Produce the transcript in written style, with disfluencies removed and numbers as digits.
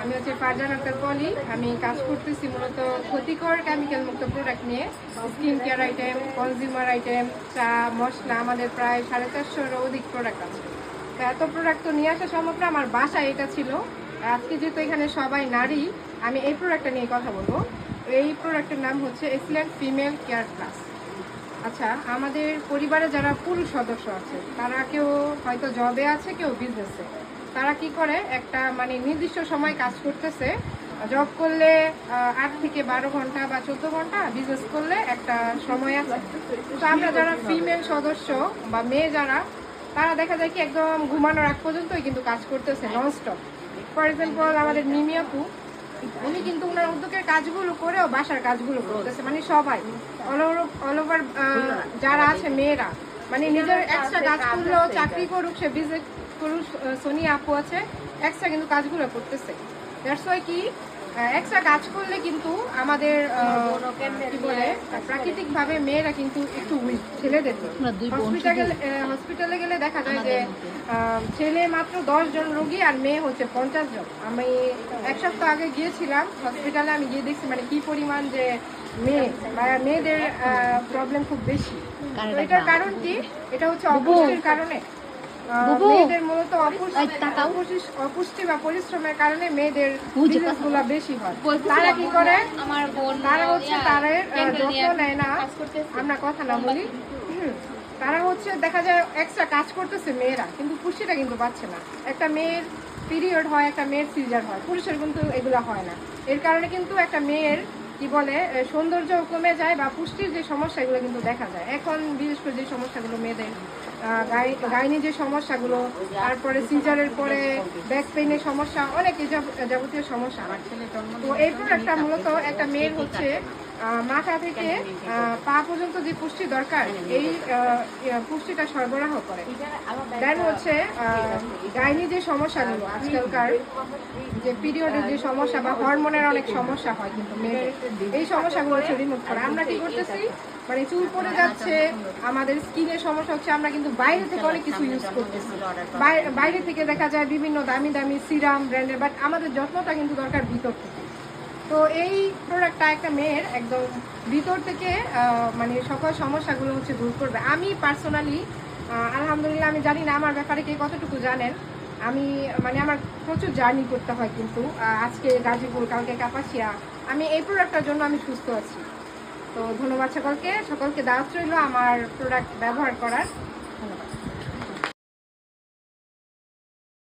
আমি হচ্ছে ফারজান আক্তার পলি। আমি কাজ করতেছি মূলত ক্ষতিকর কেমিক্যাল মুক্ত প্রোডাক্ট নিয়ে, skin care item, consumer item, চা, মশলা। আমাদের প্রায় 450-এরও অধিক প্রোডাক্ট আছে। তো এত প্রোডাক্ট তো নিয়ে আসা সম্ভব না, আমার বাসায় এটা ছিল। আজকে যেহেতু এখানে সবাই নারী, আমি এই প্রোডাক্টটা নিয়ে কথা বলবো। এই প্রোডাক্টের নাম হচ্ছে এক্সিলেন্ট ফিমেল কেয়ার প্লাস। আচ্ছা, আমাদের পরিবারে যারা পুরুষ সদস্য আছে, তারা কেউ হয়তো জবে আছে, কেউ বিজনেসে। তারা কি করে, একটা মানে নির্দিষ্ট সময় কাজ করতেছে। জব করলে 8 থেকে 12 ঘন্টা বা 14 ঘন্টা, বিজনেস করলে একটা সময় আছে। তো আমরা যারা ফিমেল সদস্য বা মেয়ে যারা, তারা দেখা যায় কি একদম ঘুমানোর আগ পর্যন্তই কিন্তু কাজ করতেছে ননস্টপ। ফর এক্সাম্পল আমাদের নিমি আপু, উনি কিন্তু ওনার উদ্যোগের কাজগুলো করেও বাসার কাজগুলো করতেছে, মানে সবাই অল ওভার যারা আছে মেয়েরা, মানে নিজের এক্সট্রা কাজ করলেও, চাকরি করুক, সে বিজনেস করুক, সোনিয়া আপু আছে, এক্সট্রা কিন্তু কাজগুলো করতেছে। দ্যাটস ওয়াই কি এক্সট্রা কাজ করলে কিন্তু আমাদের কি বলে, প্রাকৃতিকভাবে মেয়েরা কিন্তু একটু উইক। ছেলেদের হসপিটালে গেলে দেখা যায় যে ছেলে মাত্র 10 জন রোগী আর মেয়ে হচ্ছে 50 জন। আমি 1 সপ্তাহ আগে গিয়েছিলাম হসপিটালে, আমি গিয়ে দেখছি মানে কি পরিমাণ যে মেয়েদের প্রবলেম খুব বেশি। তো এটার কারণ কি? এটা হচ্ছে অপুষ্টির কারণে। মেয়েদের মূলত অপুষ্টি বা পরিশ্রমের কারণে মেয়েদের বিজনেসগুলো বেশি হয়। তারা কি করে, তারা হচ্ছে তাদের যত্ন নেয় না। আমরা কথা না বলি, তারা হচ্ছে দেখা যায় এক্সট্রা কাজ করতেছে মেয়েরা, কিন্তু পুষ্টিটা কিন্তু পাচ্ছে না। একটা মেয়ের পিরিয়ড হয়, একটা মেয়ের সিজার হয়, পুরুষের কিন্তু এগুলো হয় না। এর কারণে কিন্তু একটা মেয়ের কি বলে সৌন্দর্য কমে যায় বা পুষ্টির যে সমস্যা, এগুলো কিন্তু দেখা যায় এখন। বিশেষ করে যে সমস্যাগুলো মেয়েদের গাইনি যে সমস্যাগুলো, তারপরে সিজারের পরে ব্যাক পেইনের সমস্যা, অনেক যাবতীয় সমস্যা। তো এই প্রোডাক্টটা মূলত একটা মেয়ের হচ্ছে মাথা থেকে পা পর্যন্ত যে পুষ্টি দরকার, এই পুষ্টিটা সরবরাহ করে। দেন হচ্ছে গাইনি যে সমস্যাগুলো, আজকালকার যে পিরিয়ডের যে সমস্যা বা হরমোনের অনেক সমস্যা হয় কিন্তু মেয়েদের, এই সমস্যাগুলো হচ্ছে রিমুভ করে। আমরা কি করতেছি, মানে চুল পড়ে যাচ্ছে, আমাদের স্কিনের সমস্যা হচ্ছে, আমরা কিন্তু বাইরে থেকে অনেক কিছু ইউজ করতেছি। বাইরে থেকে দেখা যায় বিভিন্ন দামি দামি সিরাম ব্র্যান্ডের, বাট আমাদের যত্নটা কিন্তু দরকার ভিতর থেকে। তো এই প্রোডাক্টটা একটা মেয়ের একদম ভিতর থেকে মানে সকল সমস্যাগুলো হচ্ছে দূর করবে। আমি পার্সোনালি আলহামদুলিল্লাহ, আমি জানি না আমার ব্যাপারে কে কতটুকু জানেন। আমি মানে আমার প্রচুর জার্নি করতে হয়, কিন্তু আজকে গাজীপুর, কালকে কাপাসিয়া। আমি এই প্রোডাক্টটার জন্য আমি সুস্থ আছি। তো ধন্যবাদ সকলকে দাওয়াত রইল আমার প্রোডাক্ট ব্যবহার করার।